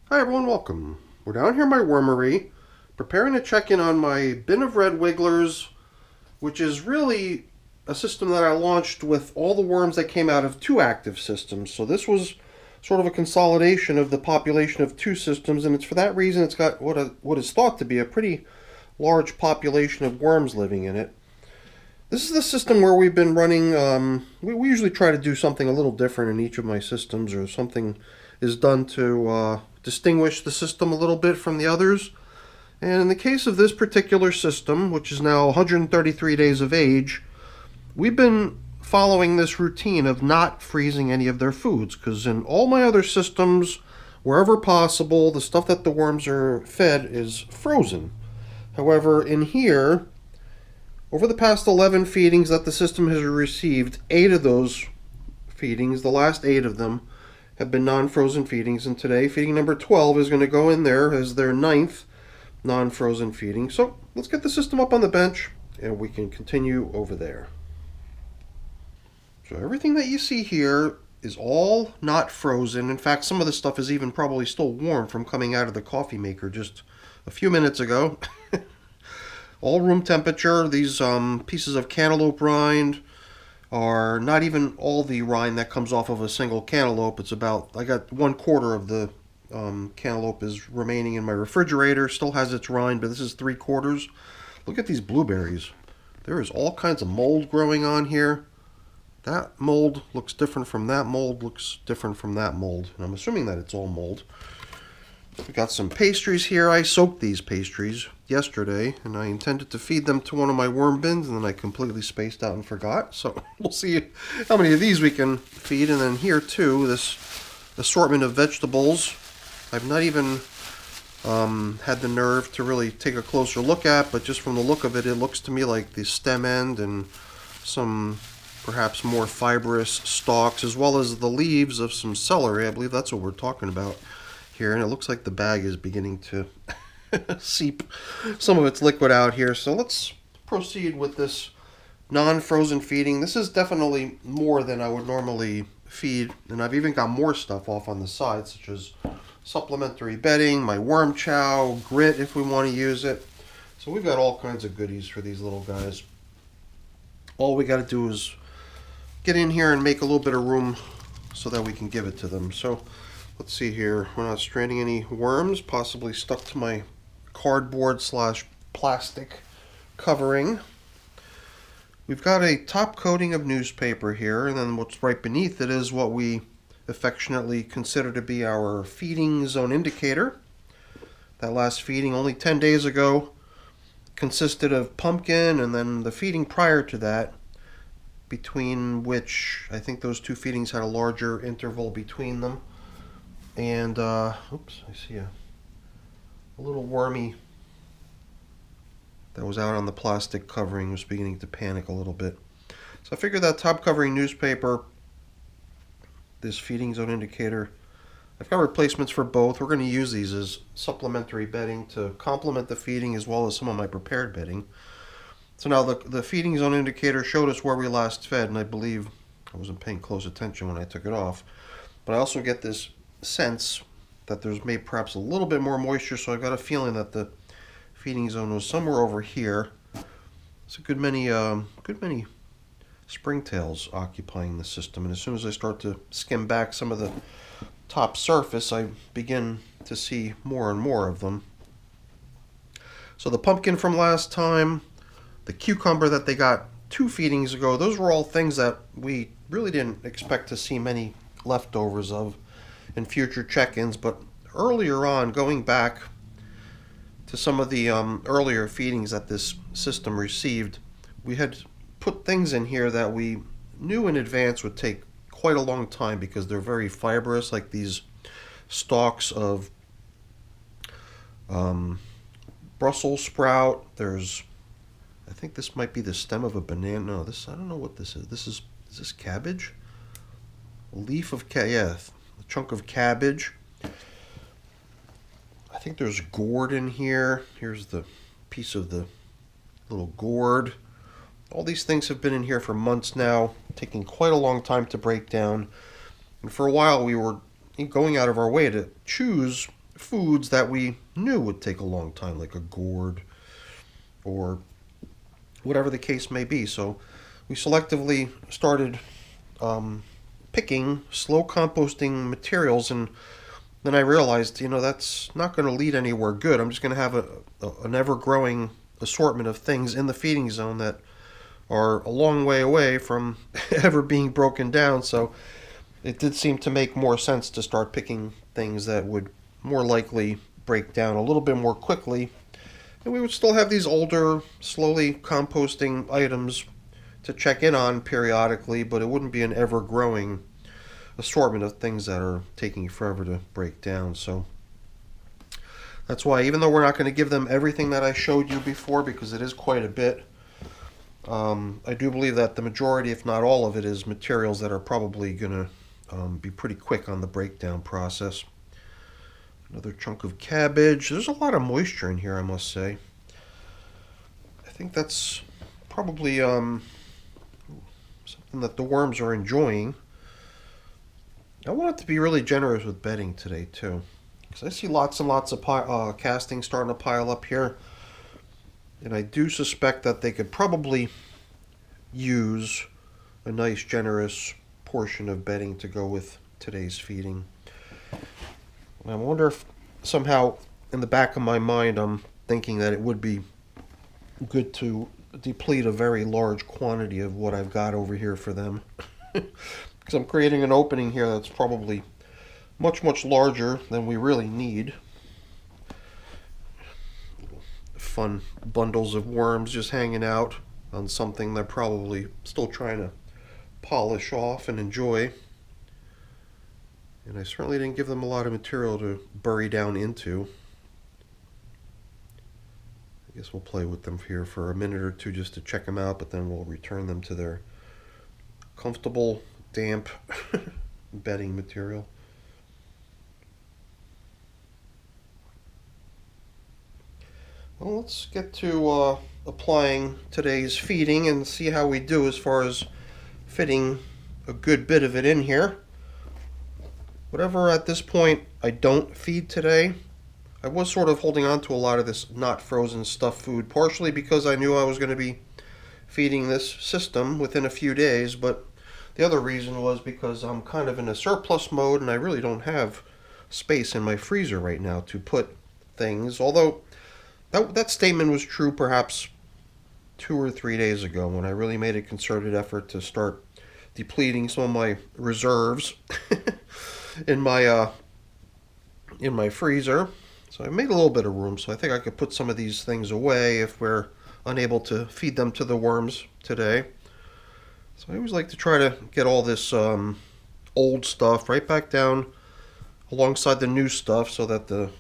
Hi everyone, welcome. We're down here in my wormery, preparing to check in on my bin of red wigglers, which is really a system that I launched with all the worms that came out of two active systems. So this was sort of a consolidation of the population of two systems, and it's for that reason it's got what is thought to be a pretty large population of worms living in it. This is the system where we've been running. We usually try to do something a little different in each of my systems, or something is done to distinguish the system a little bit from the others. And in the case of this particular system, which is now 133 days of age, we've been following this routine of not freezing any of their foods, because in all my other systems, wherever possible, the stuff that the worms are fed is frozen. However, in here, over the past 11 feedings that the system has received, 8 of those feedings, the last 8 of them, have been non-frozen feedings, and today feeding number 12 is going to go in there as their 9th non-frozen feeding. So let's get the system up on the bench and we can continue over there. So everything that you see here is all not frozen. In fact, some of the stuff is even probably still warm from coming out of the coffee maker just a few minutes ago. All room temperature. These pieces of cantaloupe rind are not even all the rind that comes off of a single cantaloupe. It's about, I got 1/4 of the cantaloupe is remaining in my refrigerator. Still has its rind, but this is 3/4. Look at these blueberries. There is all kinds of mold growing on here. That mold looks different from that mold, looks different from that mold. And I'm assuming that it's all mold. We got some pastries here. I soaked these pastries yesterday, and I intended to feed them to one of my worm bins, and then I completely spaced out and forgot. So we'll see how many of these we can feed. And then here too, this assortment of vegetables. I've not even had the nerve to really take a closer look at, but just from the look of it, it looks to me like the stem end and some perhaps more fibrous stalks, as well as the leaves of some celery. I believe that's what we're talking about here, and it looks like the bag is beginning to seep some of its liquid out here. So let's proceed with this non-frozen feeding. This is definitely more than I would normally feed, and I've even got more stuff off on the side, such as supplementary bedding, my worm chow, grit if we want to use it. So we've got all kinds of goodies for these little guys. All we got to do is get in here and make a little bit of room so that we can give it to them. So let's see here. We're not stranding any worms, possibly stuck to my cardboard / plastic covering. We've got a top coating of newspaper here, and then what's right beneath it is what we affectionately consider to be our feeding zone indicator. That last feeding only 10 days ago consisted of pumpkin, and then the feeding prior to that, between which I think those two feedings had a larger interval between them. And, oops, I see a little wormy that was out on the plastic covering was beginning to panic a little bit. So I figured that top covering newspaper, this feeding zone indicator, I've got replacements for both. We're going to use these as supplementary bedding to complement the feeding as well as some of my prepared bedding. So now the feeding zone indicator showed us where we last fed, and I believe I wasn't paying close attention when I took it off. But I also get this sense that there's maybe perhaps a little bit more moisture, so I've got a feeling that the feeding zone was somewhere over here. It's a good many springtails occupying the system, and as soon as I start to skim back some of the top surface, I begin to see more and more of them. So the pumpkin from last time, the cucumber that they got 2 feedings ago, those were all things that we really didn't expect to see many leftovers of in future check-ins. But earlier on, going back to some of the earlier feedings that this system received, we had put things in here that we knew in advance would take quite a long time because they're very fibrous, like these stalks of Brussels sprout. There's, I think this might be the stem of a banana. No, this, I don't know what this is. Is this cabbage? A leaf of yeah, a chunk of cabbage. I think there's gourd in here. Here's the piece of the little gourd. All these things have been in here for months now, taking quite a long time to break down. And for a while we were going out of our way to choose foods that we knew would take a long time, like a gourd or whatever the case may be. So we selectively started picking slow composting materials, and then I realized, that's not going to lead anywhere good. I'm just going to have an ever-growing assortment of things in the feeding zone that are a long way away from ever being broken down. So it did seem to make more sense to start picking things that would more likely break down a little bit more quickly. And we would still have these older, slowly composting items to check in on periodically, but it wouldn't be an ever-growing assortment of things that are taking forever to break down. So that's why, even though we're not going to give them everything that I showed you before, because it is quite a bit, I do believe that the majority, if not all of it, is materials that are probably going to be pretty quick on the breakdown process. Another chunk of cabbage. There's a lot of moisture in here, I must say. I think that's probably something that the worms are enjoying. I want it to be really generous with bedding today, too, because I see lots and lots of castings starting to pile up here. And I do suspect that they could probably use a nice, generous portion of bedding to go with today's feeding. And I wonder if somehow in the back of my mind I'm thinking that it would be good to deplete a very large quantity of what I've got over here for them. Because I'm creating an opening here that's probably much, much larger than we really need. Fun bundles of worms just hanging out on something they're probably still trying to polish off and enjoy. And I certainly didn't give them a lot of material to bury down into. I guess we'll play with them here for a minute or two just to check them out, but then we'll return them to their comfortable, damp bedding material. Well, let's get to applying today's feeding and see how we do as far as fitting a good bit of it in here. Whatever at this point I don't feed today, I was sort of holding on to a lot of this not frozen stuff food, partially because I knew I was going to be feeding this system within a few days, but the other reason was because I'm kind of in a surplus mode and I really don't have space in my freezer right now to put things, although that statement was true perhaps 2 or 3 days ago when I really made a concerted effort to start depleting some of my reserves in my freezer. So I made a little bit of room, so I think I could put some of these things away if we're unable to feed them to the worms today. So I always like to try to get all this old stuff right back down alongside the new stuff, so that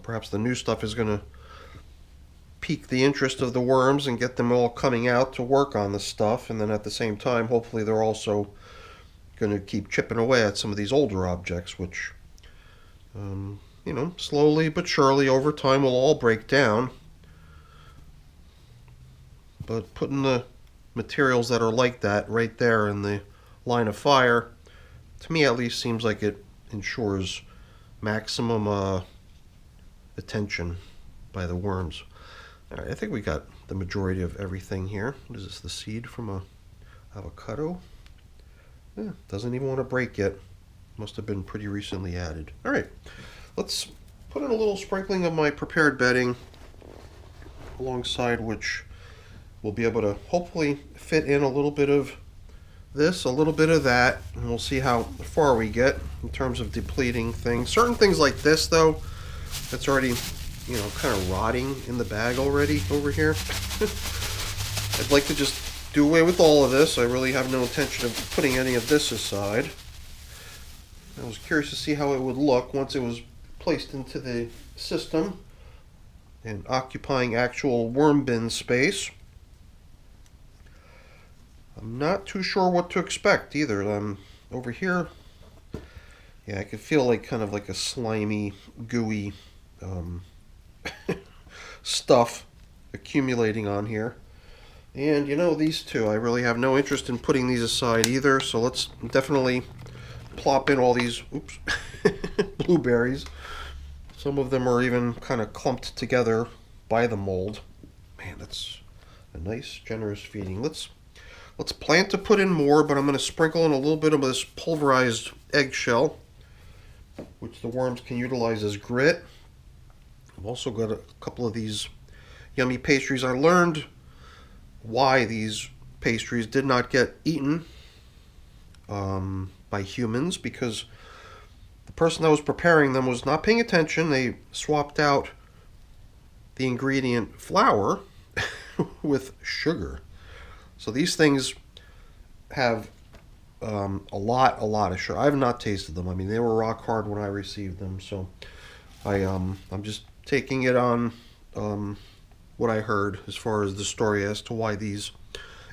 perhaps the new stuff is going to pique the interest of the worms and get them all coming out to work on the stuff, and then at the same time hopefully they're also going to keep chipping away at some of these older objects, which slowly but surely over time will all break down. But putting the materials that are like that right there in the line of fire, to me at least, seems like it ensures maximum attention by the worms. Alright, I think we got the majority of everything here. What is this, the seed from a avocado? Yeah, doesn't even want to break yet. Must have been pretty recently added. Alright, let's put in a little sprinkling of my prepared bedding, alongside which we'll be able to hopefully fit in a little bit of this, a little bit of that, and we'll see how far we get in terms of depleting things. Certain things like this, though, that's already, kind of rotting in the bag already over here. I'd like to just do away with all of this. I really have no intention of putting any of this aside. I was curious to see how it would look once it was placed into the system and occupying actual worm bin space. I'm not too sure what to expect either. Over here, yeah, I could feel kind of like a slimy, gooey stuff accumulating on here. And these two, I really have no interest in putting these aside either, so let's definitely plop in all these blueberries. Some of them are even kind of clumped together by the mold. Man, that's a nice, generous feeding. Let's plan to put in more, but I'm going to sprinkle in a little bit of this pulverized eggshell, which the worms can utilize as grit. I've also got a couple of these yummy pastries. I learned why these pastries did not get eaten by humans, because the person that was preparing them was not paying attention. They swapped out the ingredient flour with sugar. So these things have a lot of sugar. I have not tasted them. I mean, they were rock hard when I received them. So I'm just taking it on what I heard as far as the story as to why these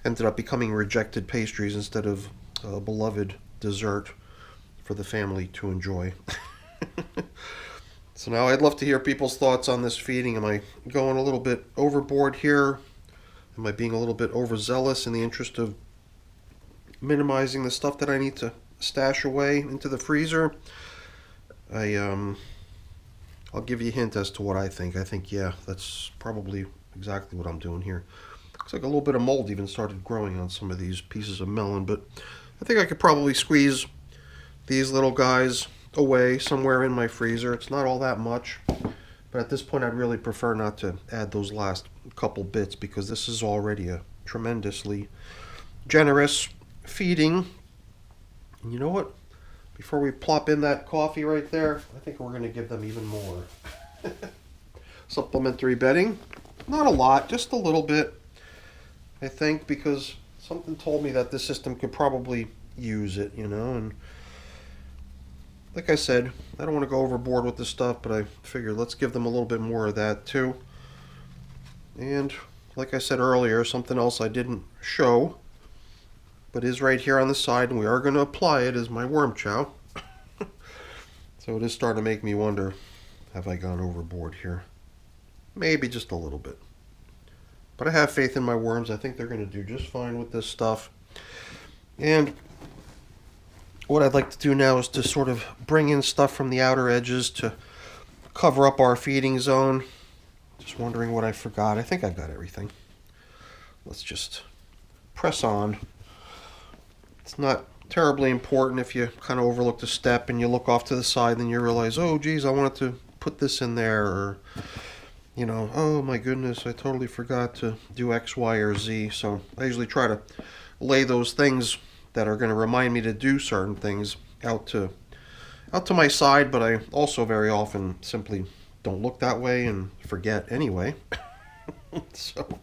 ended up becoming rejected pastries instead of a beloved dessert for the family to enjoy. So now I'd love to hear people's thoughts on this feeding. Am I going a little bit overboard here? Am I being a little bit overzealous in the interest of minimizing the stuff that I need to stash away into the freezer? I'll give you a hint as to what I think. I think, yeah, that's probably exactly what I'm doing here. Looks like a little bit of mold even started growing on some of these pieces of melon, but I think I could probably squeeze these little guys away somewhere in my freezer. It's not all that much, but at this point I'd really prefer not to add those last couple bits, because this is already a tremendously generous feeding. And you know what? Before we plop in that coffee right there, I think we're going to give them even more. Supplementary bedding. Not a lot, just a little bit, I think, because something told me that this system could probably use it, you know. And like I said, I don't want to go overboard with this stuff, but I figured let's give them a little bit more of that too. And like I said earlier, something else I didn't show, but is right here on the side, and we are going to apply it, is my worm chow. So it is starting to make me wonder, have I gone overboard here? Maybe just a little bit. But I have faith in my worms. I think they're going to do just fine with this stuff. And what I'd like to do now is to sort of bring in stuff from the outer edges to cover up our feeding zone. Just wondering what I forgot. I think I've got everything. Let's just press on. It's not terribly important if you kind of overlooked a step and you look off to the side and you realize, oh geez, I wanted to put this in there, or you know, oh my goodness, I totally forgot to do X, Y, or Z. So I usually try to lay those things that are going to remind me to do certain things out to my side, but I also very often simply don't look that way and forget anyway. So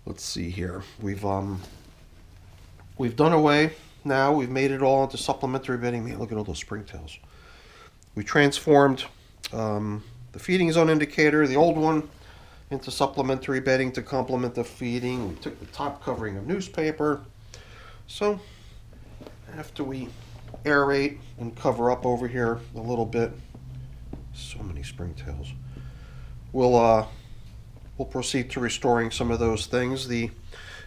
let's see here. We've done away now. We've made it all into supplementary bedding. Man, look at all those springtails. We transformed the feeding zone indicator, the old one, into supplementary bedding to complement the feeding. We took the top covering of newspaper. So after we aerate and cover up over here a little bit, so many springtails, we'll proceed to restoring some of those things. The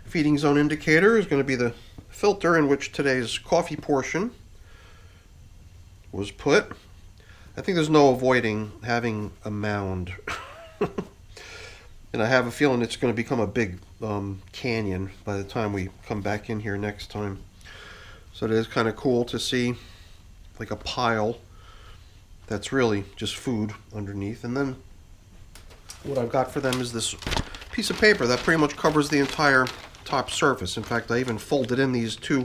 feeding zone indicator is going to be the filter in which today's coffee portion was put. I think there's no avoiding having a mound. And I have a feeling it's going to become a big canyon by the time we come back in here next time. So it is kind of cool to see like a pile that's really just food underneath. And then what I've got for them is this piece of paper that pretty much covers the entire top surface. In fact, I even folded in these two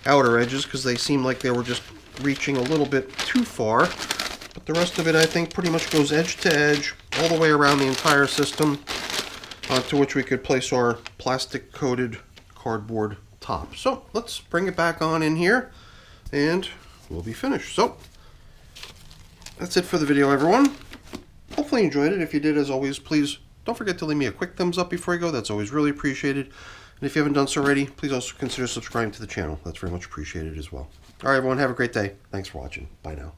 outer edges because they seem like they were just reaching a little bit too far. But the rest of it, I think, pretty much goes edge to edge all the way around the entire system, onto which we could place our plastic-coated cardboard top. So let's bring it back on in here, and we'll be finished. So that's it for the video, everyone. Hopefully you enjoyed it. If you did, as always, please don't forget to leave me a quick thumbs up before you go. That's always really appreciated. And if you haven't done so already, please also consider subscribing to the channel. That's very much appreciated as well. All right, everyone, have a great day. Thanks for watching. Bye now.